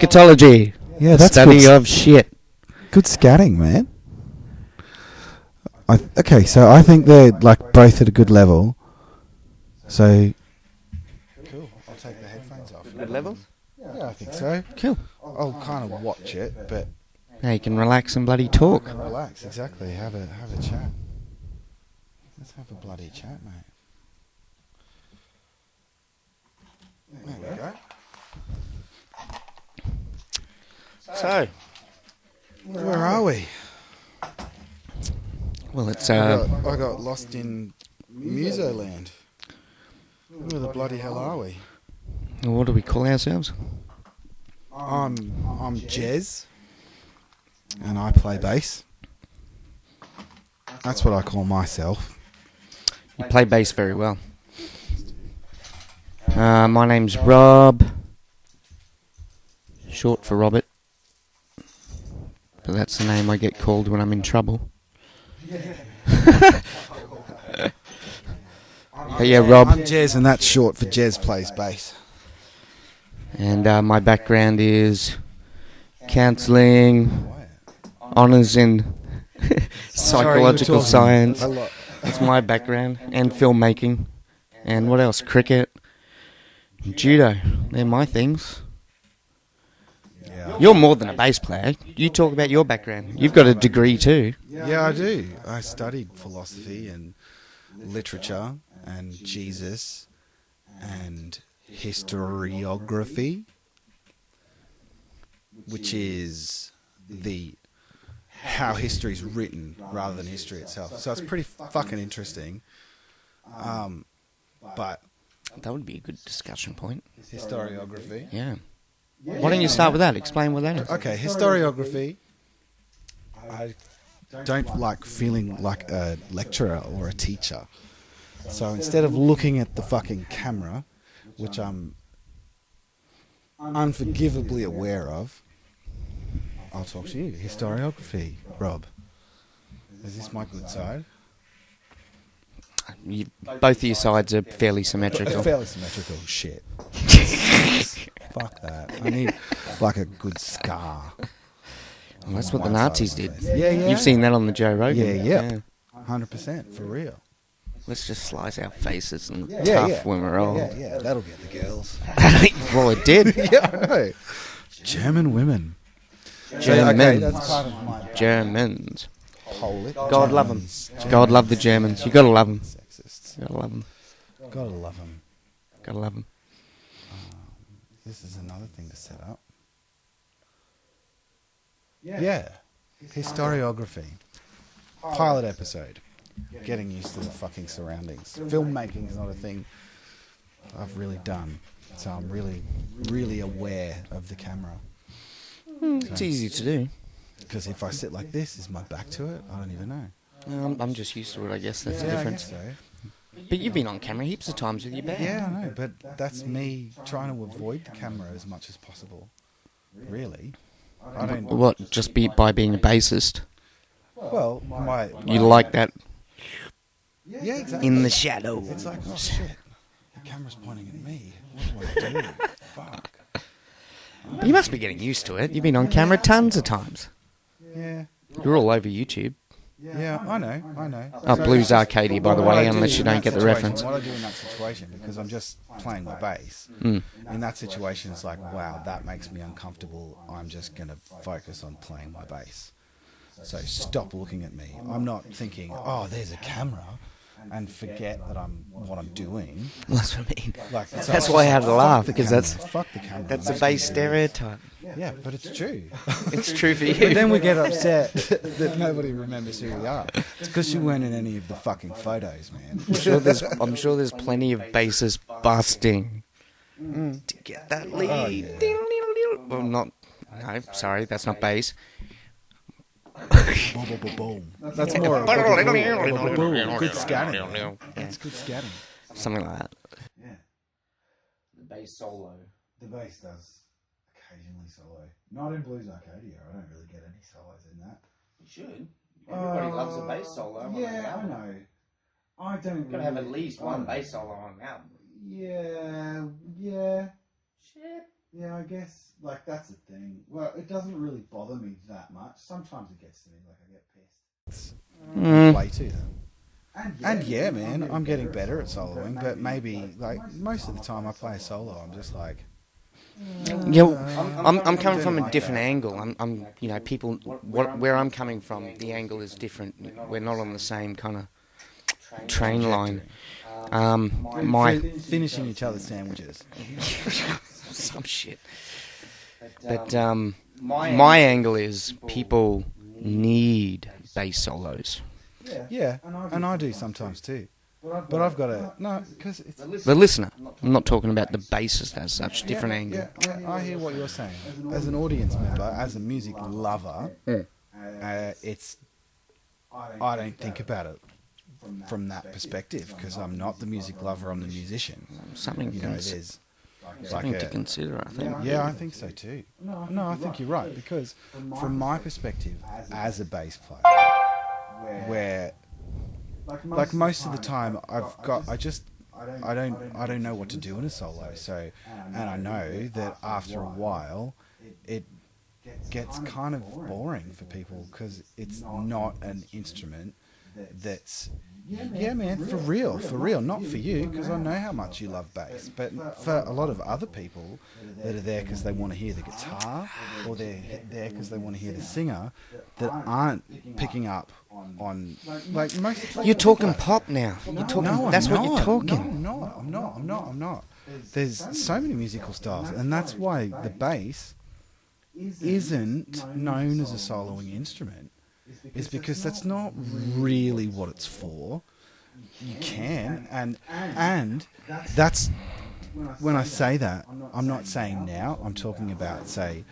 Scatology. Yeah, that's study good. of shit. Good scatting, man. Okay, so I think they're like both at a good level. So cool. I'll take the headphones off. Good levels? Yeah, I think so. Cool. I'll kind of watch it, but Now you can relax and bloody talk. relax. Exactly. Have a chat. Let's have a bloody chat, mate. There we go. So, Where are we? well, it's I got lost in Musoland. Where the bloody hell are we? what do we call ourselves? I'm Jez, and I play bass. That's what I call myself. You play bass very well. My name's Rob, short for Robert, but that's the name I get called when I'm in trouble. But yeah, Rob. I'm Jez, and that's short for Jez plays bass. And my background is counselling, honours in psychological science. That's my background. And filmmaking. And what else? Cricket. Judo. They're my things. Yeah. You're more than a bass player. You talk about your background. You've got a degree too. Yeah, I do. I studied philosophy and literature and Jesus and historiography, which is how history is written rather than history itself. So it's pretty fucking interesting. But That would be a good discussion point. historiography. Yeah. Why don't you start with that? Explain what that is. Okay, historiography. I don't like feeling like a lecturer or a teacher. So instead of looking at the fucking camera, which I'm unforgivably aware of, I'll talk to you. Historiography, Rob. Is this my good side? Both of your sides are fairly symmetrical. Fairly symmetrical. Shit. Fuck that. I need like a good scar. Well, that's what the Nazis did. Yeah. You've seen that on the Joe Rogan. Yeah. 100% for real. Let's just slice our faces and Yeah, tough yeah. when we're old. Yeah. That'll get the girls. Well, it did. Yeah, I know. German women. Germans. Okay, that's part of my Germans. Polish. God love them. God love the Germans. You gotta love them. Sexists. Gotta love them. Gotta love them. Gotta love them. This is another thing to set up. Yeah. Historiography. Pilot episode. Getting used to the fucking surroundings. Filmmaking is not a thing I've really done. So I'm really, really aware of the camera. It's easy to do. Because if I sit like this, is my back to it? I don't even know. I'm just used to it, I guess. That's the Yeah, I difference. guess so. But you've been on camera heaps of times with your band. Yeah, I know, but that's me trying to avoid the camera as much as possible. Really. I don't... What? Just by being a bassist? Well, You like that Yeah, exactly. in the shadow. It's like, oh shit, the camera's pointing at me. What do I do? Fuck. But you must be getting used to it. You've been on camera tons of times. Yeah. You're all over YouTube. Yeah, I know. Oh, Blues Arcadia, by the What I way, do unless you in don't that get the situation- reference. What I do in that situation, because I'm just playing my bass, Mm. in that situation it's like, wow, that makes me uncomfortable. I'm just going to focus on playing my bass. So stop looking at me. I'm not thinking, oh, there's a camera, and forget that what I'm doing. That's what I mean. Like, That's why I had to laugh, because fuck the camera. that's a bass stereotype. Yeah, but it's true. It's true for But you. then we get upset that nobody remembers who we are. It's because you weren't in any of the fucking photos, man. I'm sure there's plenty of basses busting to get that lead. Well, not. No, sorry, that's not bass. Boom, boom, boom, boom. That's more of a boom. Good scatting. That's good scatting. Something like that. Yeah. The bass solo. The bass does occasionally solo. Not in Blues Arcadia. I don't really get any solos in that. You should. Everybody loves a bass solo. Yeah, I know. I don't You've got to have at least one bass solo on an album. Yeah. Shit. Yeah, I guess, like, that's the thing. Well, it doesn't really bother me that much. Sometimes it gets to me, like, I get pissed. Play to them. And yeah, man, I'm getting better at soloing, but maybe, like, most of the time I play a solo, I'm just like... Yeah, I'm coming from a different angle. I'm you know, people, where I'm coming from, the angle is different. We're not on the same kind of train line. Finishing each other's sandwiches. Some shit. But my angle is people need bass solos. Yeah, and I do sometimes too. But I've got to... No, because it's... The listener. I'm not talking about the bassist as such. Different angle. Yeah, I hear what you're saying. As an audience member, as a music lover, it's... I don't think about it from that perspective, because I'm not the music lover, I'm the musician. Something to consider, I think. Yeah, I think so too. No, I think you're right, because from my perspective, as a bass player, where... Like most of the time, I don't know what to do in a solo. So, and I know that after a while, it gets kind of boring for people because it's not an instrument that's... Yeah, man, for real, not for you, because I know how much you love bass, but for a lot of other people that are there because they want to hear the guitar, or they're there because they want to hear the singer, that aren't picking up on, like, most... You're talking pop now. You're talking... No, that's I'm what you're talking. No, I'm not. There's so many musical styles, and that's why the bass isn't known as a soloing instrument. Is because that's not really what it's for. You can, and that's... When I say that, I'm not saying now, I'm talking about, say,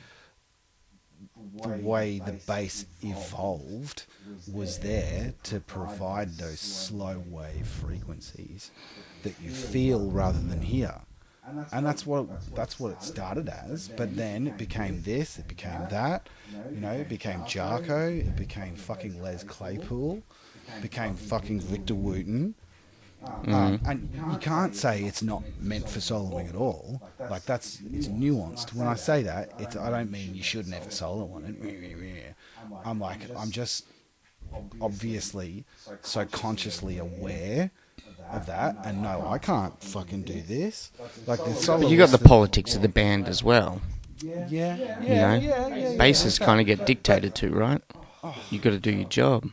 the way the bass evolved was there to provide those slow wave frequencies that you feel rather than hear. And that's what it started as, but then it became this, it became that, you know, it became Jarko, it became fucking Les Claypool, it became fucking Victor Wooten. And you can't say it's not meant for soloing at all. Like, it's nuanced. When I say that, I don't mean you should never solo on it. I'm just obviously so consciously aware of that, and no, I can't fucking do this. Like, the solo. But you got the politics of the band as well. Yeah. Basses kind of get dictated to, right? You got to do your job.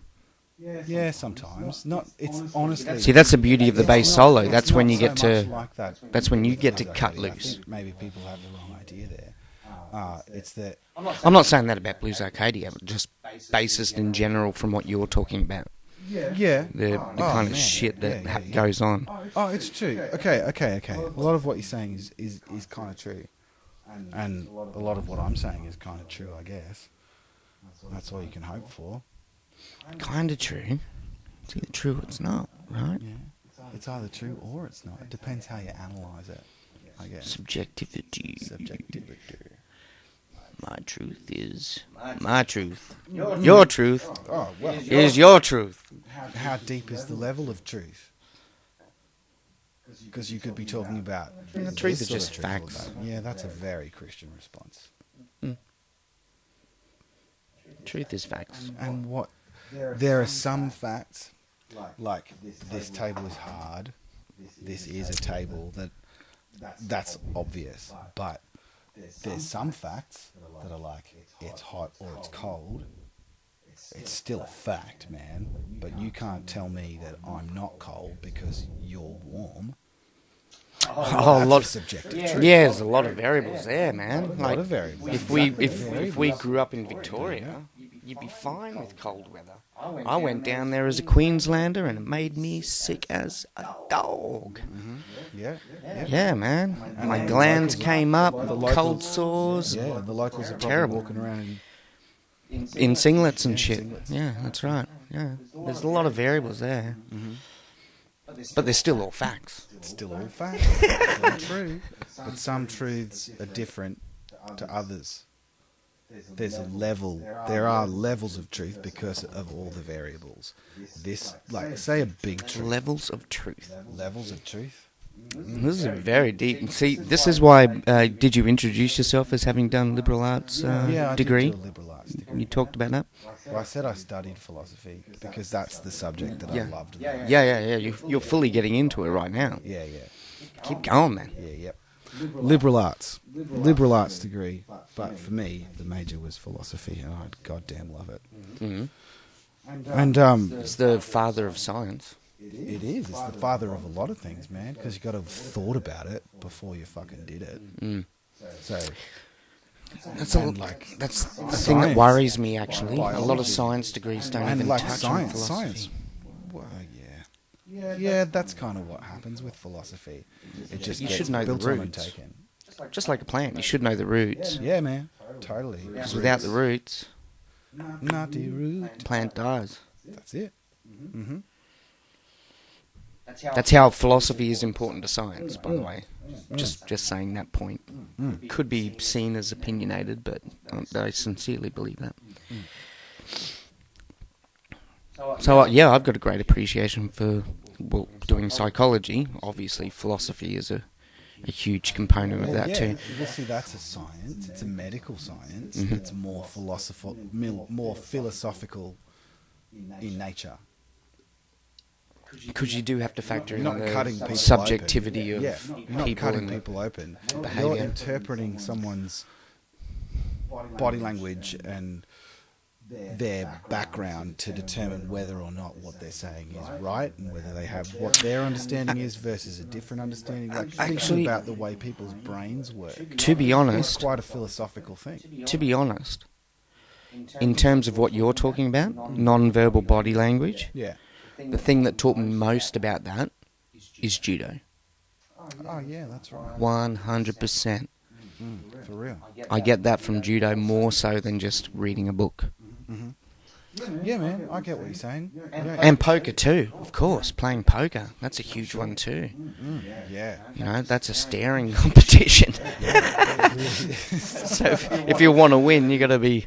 Yeah, sometimes. Not. It's honestly. See, that's the beauty of the bass solo. That's when you get so to. like that. That's when you get to cut loose. Maybe people have the wrong idea there. It's that. I'm not saying that about Blues Arcadia, but just bassist in general. From what you're talking about. Yeah. The kind of shit that goes on. Oh, it's true. Okay. A lot of what you're saying is kind of true. And a lot of what I'm saying is kind of true, I guess. That's all you can hope for. Kind of true. It's either true or it's not, right? Yeah. It's either true or it's not. It depends how you analyse it, I guess. Subjectivity. My truth is my truth. Your truth is your truth. How deep is the level of truth? Because you could be talking about... The truth is just facts. Yeah, that's a very Christian response. Truth is facts. And what... There are some facts, like this table is hard, this is a table, that's obvious, but there's some facts that are like, it's hot or it's cold. It's still a fact, man, but you can't tell me that I'm not cold because you're warm. A lot of subjective. Yeah, there's a lot of variables there, man. Like, a lot of variables. If we grew up in Victoria, you'd be fine with cold weather. I went down there as a Queenslander and it made me sick as a dog. Mm-hmm. Yeah, man. My glands came up, cold sores. Yeah, the locals are terrible. Walking around in singlets and shit. Yeah, that's right. Yeah, there's a lot of variables there. Mm-hmm. But they're still all facts. It's still all facts. It's all true. But some truths are different to others. There are levels of truth because of all the variables. This, like, say a big truth. Levels of truth. Levels of truth? This is very deep. See, this is why. Did you introduce yourself as having done liberal arts degree? I did do a liberal arts degree. You talked about that. Well, I said I studied philosophy because that's the subject that I loved. Yeah. You're fully getting into it right now. Yeah. Keep going, man. Yep. Liberal arts degree, but for me, the major was philosophy, and I'd goddamn love it. Mm-hmm. And it's the father of science. It is. It's the father of a lot of things, man, because you got to have thought about it before you fucking did it. Mm. So that's the thing that worries me, actually. Biology. A lot of science degrees don't even touch on philosophy. Science. Well, yeah, that's kind of what happens with philosophy. It just you gets should know built the on roots. and taken. Just like a plant, you should know the roots. Yeah, man, totally. Because without the roots, not the root, plant dies. That's it. Mm-hmm. That's how philosophy is important to science, by the way. Just saying that point. Could be seen as opinionated, but I sincerely believe that. So, I've got a great appreciation for doing psychology. Obviously, philosophy is a huge component of that too. Obviously, that's a science. It's a medical science. Mm-hmm. It's more philosophical in nature. Because you do have to factor in the subjectivity of you're not people cutting and people open. behaviour. You're interpreting someone's body language and their background to determine whether or not what they're saying is right, and whether they have what their understanding is versus a different understanding. Like thinking about the way people's brains work. To be honest, it's quite a philosophical thing. To be honest, in terms of what you're talking about, non-verbal body language. Yeah. The thing that taught me most about that is judo. Oh, yeah, that's right. 100%. For real. I get that from judo more so than just reading a book. Mm-hmm. Yeah, man, I get what you're saying. And poker too, of course. Playing poker, that's a huge one too. Yeah. You know, that's a staring competition. So if you want to win, you got to be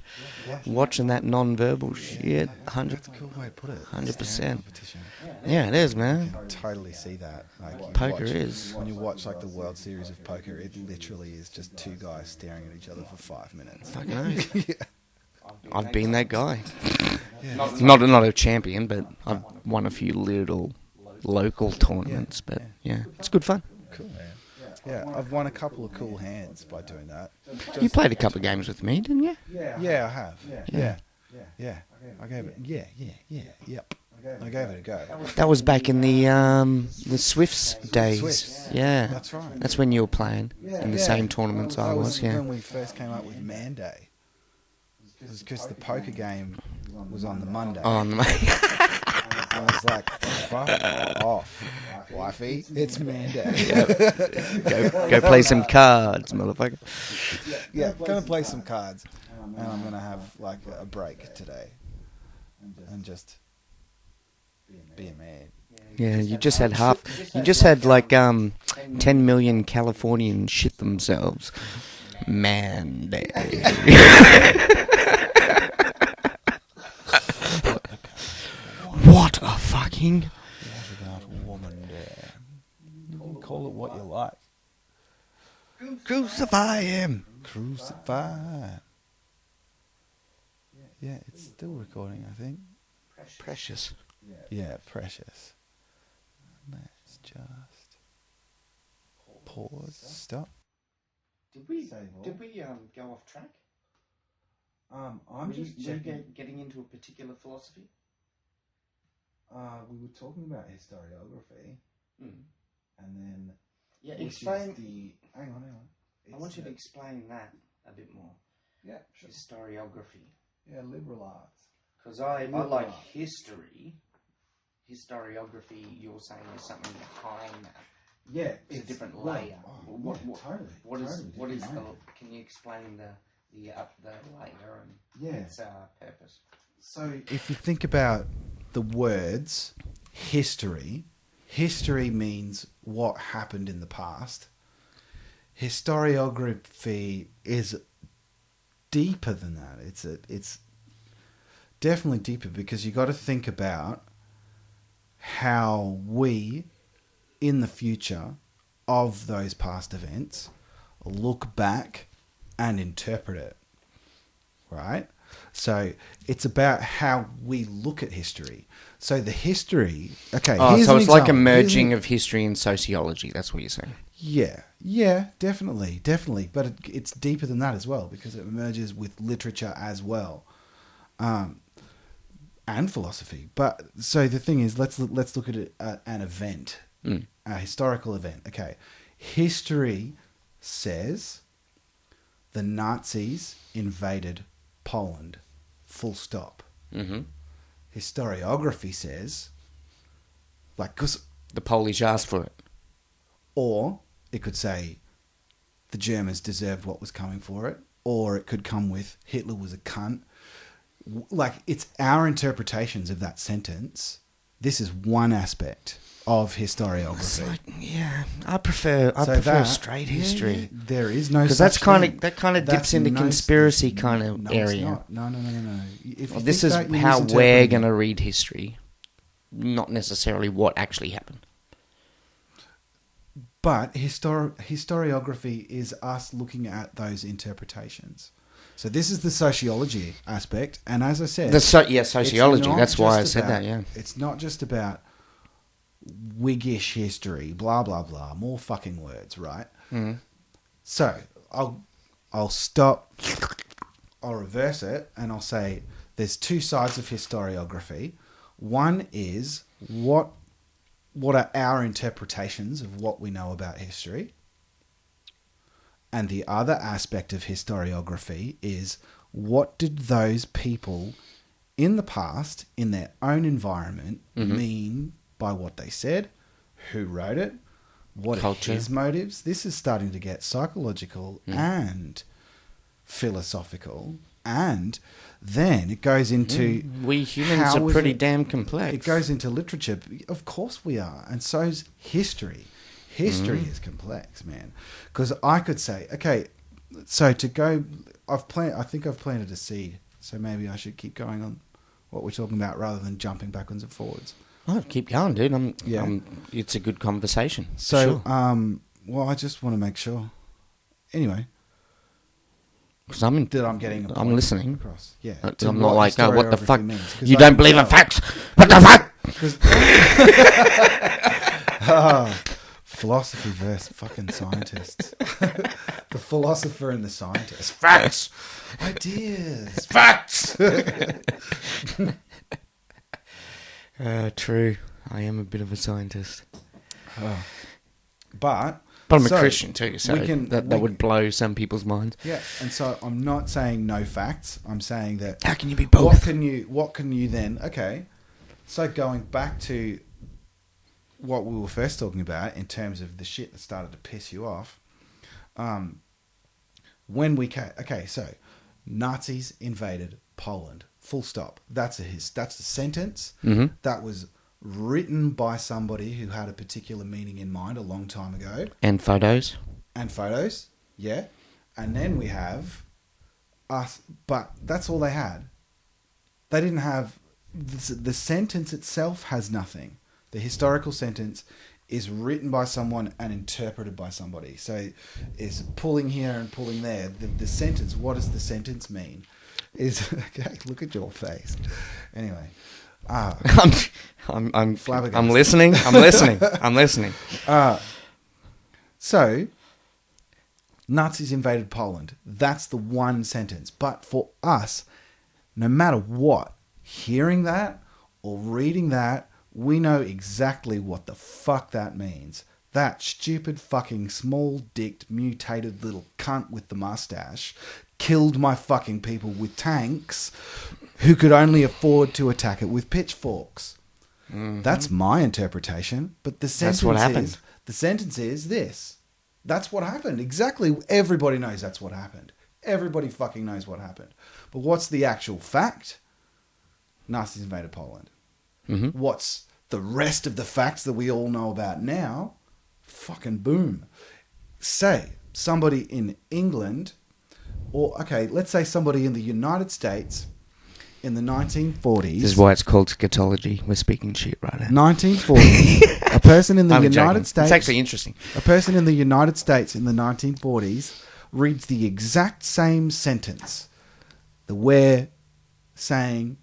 watching that non-verbal shit. That's a cool way to put it. 100%. Yeah, it is, man. I totally see that. Like poker is. When you watch like the World Series of poker, it literally is just two guys staring at each other for 5 minutes. Fucking oath. Yeah. I've been that guy. Not a champion, but I've won a few little local tournaments. But yeah, it's good fun. Cool, man. Yeah, I've won a couple of cool hands by doing that. You played a couple of games with me, didn't you? Yeah, I have. Yeah. I gave it. Yep. I gave it a go. That was back in the Swifts days. Swifts. Yeah. That's right. That's when you were playing in the same tournaments I was. Yeah. When we first came up with Man Day. It was because the poker game was on the Monday. Oh, on the Monday. I was like, fuck off, wifey. It's Man Day. Go play some cards, motherfucker. Yeah, gonna play some cards. And I'm gonna have like a break today. And just be a man. Yeah, you just had like 10 million Californians shit themselves. Man Day. What a fucking... What about woman there? You call it what you like. Crucify him. Crucify. Yeah, it's still recording, I think. Precious. Yeah, precious. Let's just pause. Stop. Did we go off track? I'm just checking. Getting into a particular philosophy? We were talking about historiography, and then explain. Hang on. I want you to explain that a bit more. Yeah, sure. Historiography. Yeah, liberal arts. Because I like history. Historiography, you're saying is something behind that. Yeah, it's a different layer. Totally. What is the? Can you explain the layer and its purpose? So, if you think about the words history means what happened in the past. Historiography is deeper than that. It's definitely deeper because you got to think about how we in the future of those past events, look back and interpret it, right? So it's about how we look at history. So the history... Okay, so it's like a merging of history and sociology. That's what you're saying. Yeah, definitely. But it's deeper than that as well, because it merges with literature as well, and philosophy. But so the thing is, let's look at it, an event, a historical event. Okay, history says the Nazis invaded Poland. Full stop. Mm-hmm. Historiography says, like, 'cause the Polish asked for it. Or it could say the Germans deserved what was coming for it. Or it could come with Hitler was a cunt. Like, it's our interpretations of that sentence. This is one aspect of historiography. I prefer straight history. Yeah, there is no, because that kind of dips into conspiracy kind of area. No. This is how we're going to read history, not necessarily what actually happened. But historiography is us looking at those interpretations. So this is the sociology aspect, and as I said, sociology. That's why I said that. Yeah, it's not just about Whiggish history, blah blah blah, more fucking words, right? Mm. So I'll stop. I'll reverse it, and I'll say there's two sides of historiography. One is what are our interpretations of what we know about history? And the other aspect of historiography is what did those people in the past, in their own environment, mean by what they said, who wrote it, what are his motives? This is starting to get psychological and philosophical, and then it goes into... We humans are pretty damn complex. It goes into literature. Of course we are. And so's history. History is complex, man. Because I could say, okay, so to go... I think I've planted a seed, so maybe I should keep going on what we're talking about rather than jumping backwards and forwards. Oh, keep going, dude. It's a good conversation. So, sure. Well, I just want to make sure. Anyway... Because I'm getting I'm listening. Across. Yeah. I'm not like, what the fuck? You don't believe in facts? What the fuck? Philosophy versus fucking scientists. The philosopher and the scientist. Facts. Ideas. Facts. True. I am a bit of a scientist. But I'm a Christian too, so that would blow some people's minds. Yeah, and so I'm not saying no facts. I'm saying that... How can you be both? What can you then... Okay, so going back to what we were first talking about in terms of the shit that started to piss you off, when we... Okay, so Nazis invaded Poland. Full stop. That's a sentence. Mm-hmm. That was... written by somebody who had a particular meaning in mind a long time ago. And photos, yeah. And then we have us, but that's all they had. They didn't have... The sentence itself has nothing. The historical sentence is written by someone and interpreted by somebody. So it's pulling here and pulling there. The sentence, what does the sentence mean? Okay, look at your face. Anyway... I'm flabbergasted. I'm listening. So, Nazis invaded Poland. That's the one sentence. But for us, no matter what, hearing that or reading that, we know exactly what the fuck that means. That stupid fucking small-dicked, mutated little cunt with the mustache killed my fucking people with tanks who could only afford to attack it with pitchforks. Mm-hmm. That's my interpretation. But the sentence is this. That's what happened. Exactly. Everybody knows that's what happened. Everybody fucking knows what happened. But what's the actual fact? Nazis invaded Poland. Mm-hmm. What's the rest of the facts that we all know about now? Fucking boom. Say somebody in England, or okay, let's say somebody in the United States in the 1940s. This is why it's called Scatology. We're speaking shit right now. 1940s. A person in the I'm United joking. States. It's actually interesting. A person in the United States in the 1940s reads the exact same sentence that we're saying.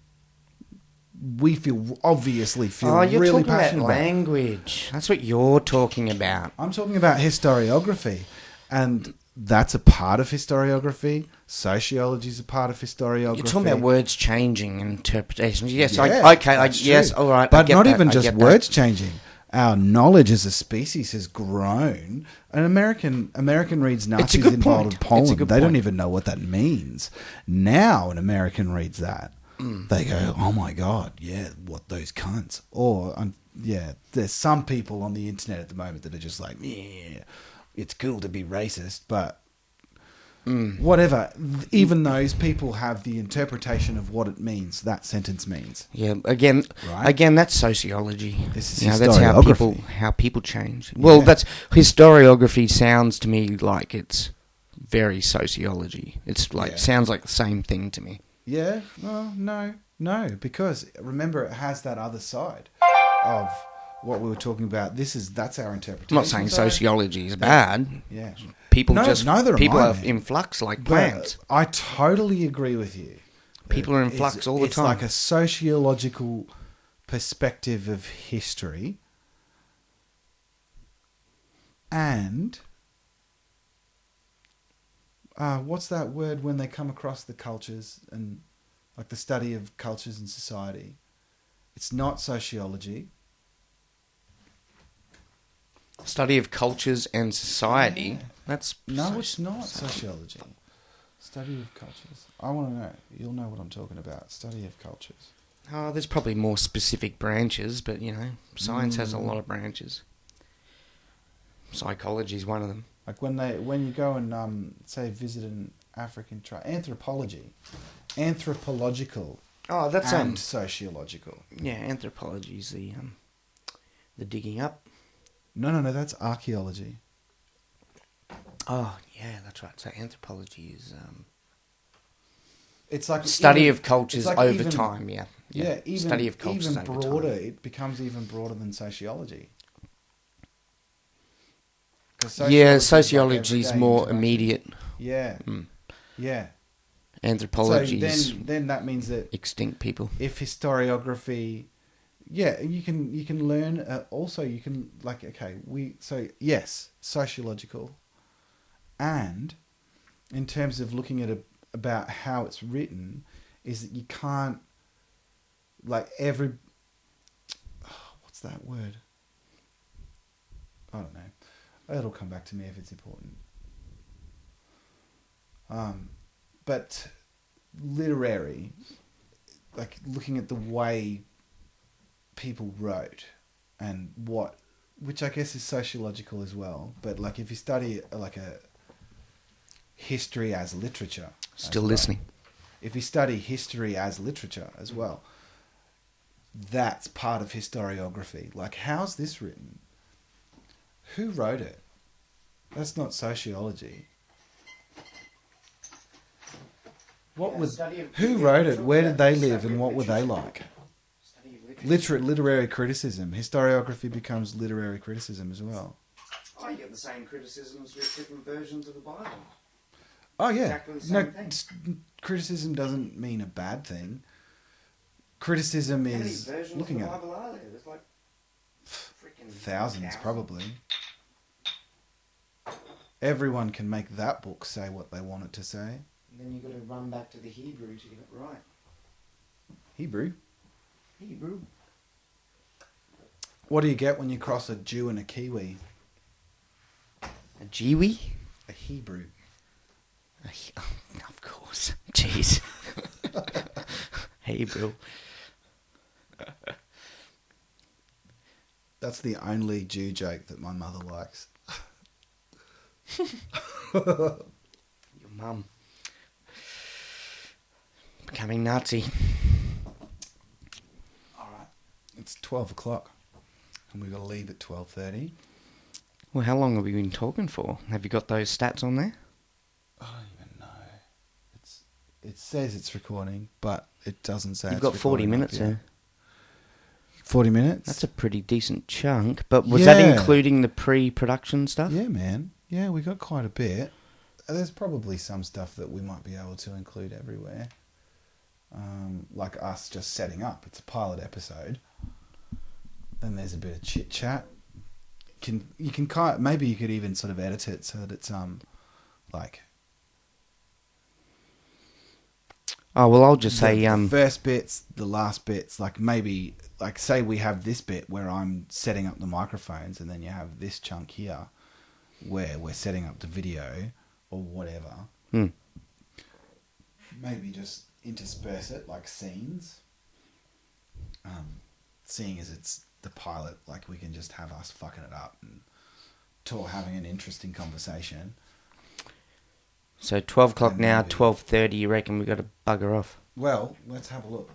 Obviously feel you're really talking passionate about about. language. That's what you're talking about. I'm talking about historiography, and that's a part of historiography. Sociology is a part of historiography. You're talking about words changing and interpretations. Yes, Yeah, yes, all right. But not that, even I just get words that. changing. Our knowledge as a species has grown. An American reads Nazis good involved point. in Poland. It's a good They don't point. even know what that means. Now an American reads that. They go, oh my God, yeah, what those cunts. Or, there's some people on the internet at the moment that are just like, yeah, it's cool to be racist, but whatever. Even those people have the interpretation of what it means, that sentence means. Yeah, again, Right? that's sociology. This is that's historiography. how people change. Well, that's historiography. Sounds to me like it's very sociology. It's like sounds like the same thing to me. Yeah, well, no, because remember it has that other side of what we were talking about. That's our interpretation. I'm not saying side. sociology is bad. Yeah, People neither am I, are man. in flux like But plants. I totally agree with you. People are in flux all the It's time. like a sociological perspective of history, and what's that word when they come across the cultures and like the study of cultures and society? It's not sociology. Study of cultures and society. Yeah. That's It's not sociology. Study of cultures. I want to know. You'll know what I'm talking about. Study of cultures. There's probably more specific branches, but science has a lot of branches. Psychology is one of them. Like when you go and say visit an African tribe, anthropological. Oh, that's and sociological. Yeah, anthropology is the digging up. No, that's archaeology. Oh, yeah, that's right. So anthropology is It's like study even, of cultures like over even, time. Yeah, even, study of cultures even over broader. time. It becomes even broader than sociology. Sociology is more immediate. Yeah, yeah. Anthropology So is then that means that extinct people. if historiography, you can learn. Also, you can sociological, and in terms of looking at about how it's written, is that you can't what's that word? I don't know. It'll come back to me if it's important. But literary, like looking at the way people wrote and which I guess is sociological as well. But like if you study like a history as literature, Still listening. If you study history as literature as well, that's part of historiography. Like, how's this written? Who wrote it? That's not sociology. Who wrote it? Where did they live, and what were they like? Literary criticism. Historiography becomes literary criticism as well. I get the same criticisms with different versions of the Bible. Oh yeah, Exactly the same thing. Criticism doesn't mean a bad thing. Criticism How many is versions looking of the at Bible are there? There's like freaking thousands, probably. Everyone can make that book say what they want it to say. And then you've got to run back to the Hebrew to get it right. Hebrew. What do you get when you cross a Jew and a Kiwi? A Jiwi? A Hebrew. Of course. Jeez. Hebrew. That's the only Jew joke that my mother likes. Your mum. Becoming Nazi. Alright. It's 12 o'clock. And we've got to leave at 12:30. Well, how long have we been talking for? Have you got those stats on there? I don't even know. It says it's recording, but it doesn't say. You've got 40 minutes there. 40 minutes? That's a pretty decent chunk. But was that including the pre-production stuff? Yeah, man. Yeah, we got quite a bit. There's probably some stuff that we might be able to include everywhere. Like us just setting up. It's a pilot episode. Then there's a bit of chit chat. Maybe you could even sort of edit it so that it's like. Oh well, I'll just say the first bits, the last bits. Like maybe, like say we have this bit where I'm setting up the microphones, and then you have this chunk here where we're setting up the video or whatever. Maybe just intersperse it like scenes. Seeing as it's the pilot, like we can just have us fucking it up and having an interesting conversation. So 12 o'clock now, 12:30. You reckon we got to bugger off? Well, let's have a look.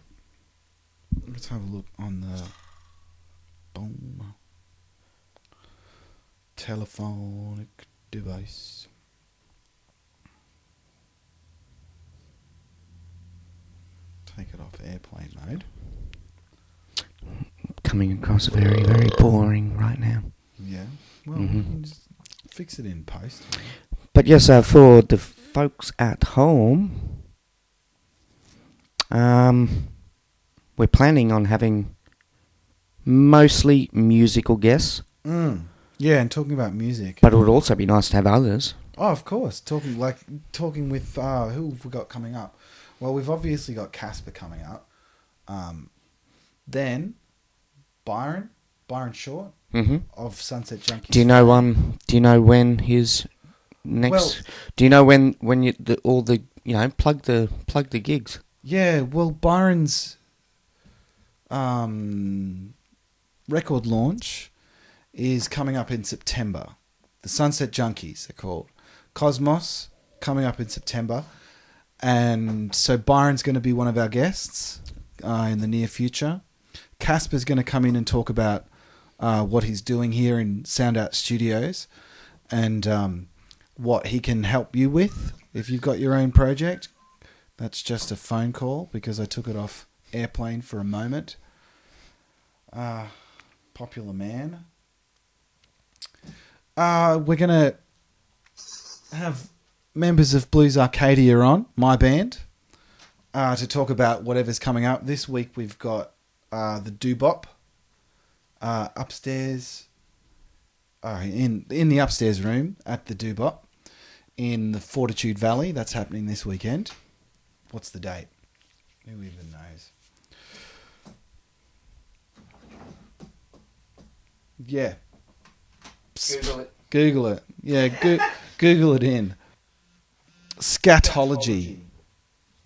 Let's have a look on the telephonic device. Take it off airplane mode. Coming across very, very boring right now. Yeah. Well, we can just fix it in post. But yes, for the folks at home, we're planning on having mostly musical guests. Yeah, and talking about music. But it would also be nice to have others. Oh, of course. Talking with who have we got coming up? Well, we've obviously got Casper coming up. Then Byron Short of Sunset Junkies. Do you know when his next? Well, do you know when plug the gigs? Yeah, well, Byron's record launch is coming up in September. The Sunset Junkies, they're called. Cosmos coming up in September, and so Byron's going to be one of our guests in the near future. Casper's going to come in and talk about what he's doing here in Sound Out Studios and what he can help you with if you've got your own project. That's just a phone call because I took it off airplane for a moment. Popular man. We're going to have members of Blues Arcadia on, my band, to talk about whatever's coming up. This week we've got the Doobop upstairs, in the upstairs room at the Doobop in the Fortitude Valley. That's happening this weekend. What's the date? Who even knows? Yeah. Google it. Yeah, Google it in. Scatology.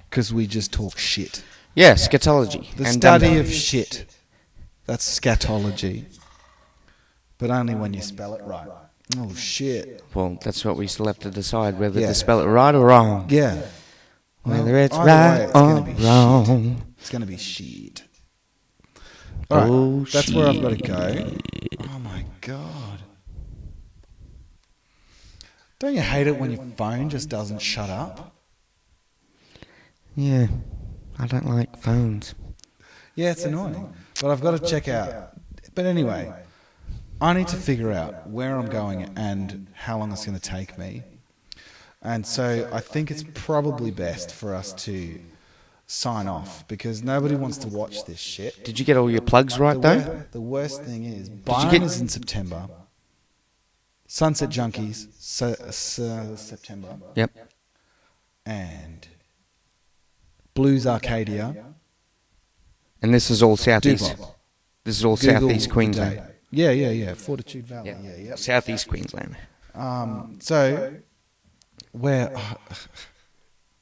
Because we just talk shit. Yeah, scatology. The study of shit. That's scatology. But only when you spell it right. Oh, shit. Well, that's what we still have to decide, whether to spell it right or wrong. Yeah. Whether it's right or wrong. It's going to be shit. All right, that's where I've got to go. Oh, my God. Don't you hate it when your phone just doesn't shut up? Yeah, I don't like phones. Yeah, it's annoying. But I've got to check out. But anyway, I need to figure out where I'm going and how long it's going to take me. And so I think it's probably best for us to sign off because nobody wants to watch this shit. Did you get all your plugs right, though? The worst thing is, Byron is in September. Sunset Junkies, September. Yep. And Blues Arcadia. And this is all southeast. Doobop. This is all southeast Queensland. Yeah. Fortitude Valley. Yeah. Southeast Queensland. So we're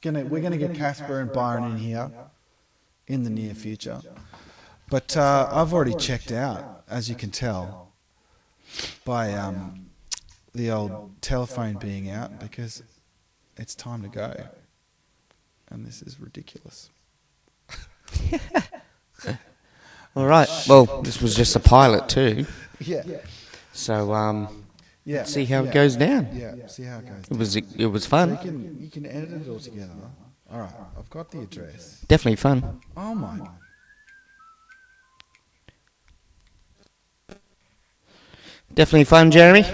gonna get Casper and Byron in here in the near future. But I've already checked out, as you can tell, by the old telephone being out because it's time to go. And this is ridiculous. All right. Well, this was just a pilot too. Yeah. So see how it goes down. Yeah. See how it goes. It was fun. So you can edit it all together. All right, I've got the address. Definitely fun. Oh my. Definitely fun, Jeremy.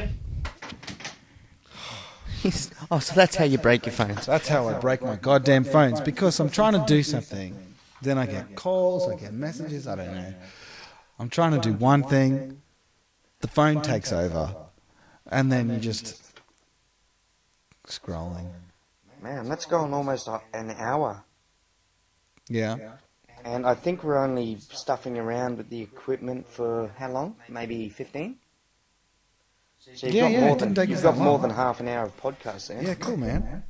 Oh, so that's how you break your phones. That's how I break my goddamn phones, because I'm trying to do something. Then I get calls, I get messages, I don't know. I'm trying to do one thing, the phone takes over, and then you just scrolling. Man, that's gone almost an hour. Yeah. And I think we're only stuffing around with the equipment for how long? Maybe 15? So you've got more than half an hour of podcast there. Yeah, cool, man.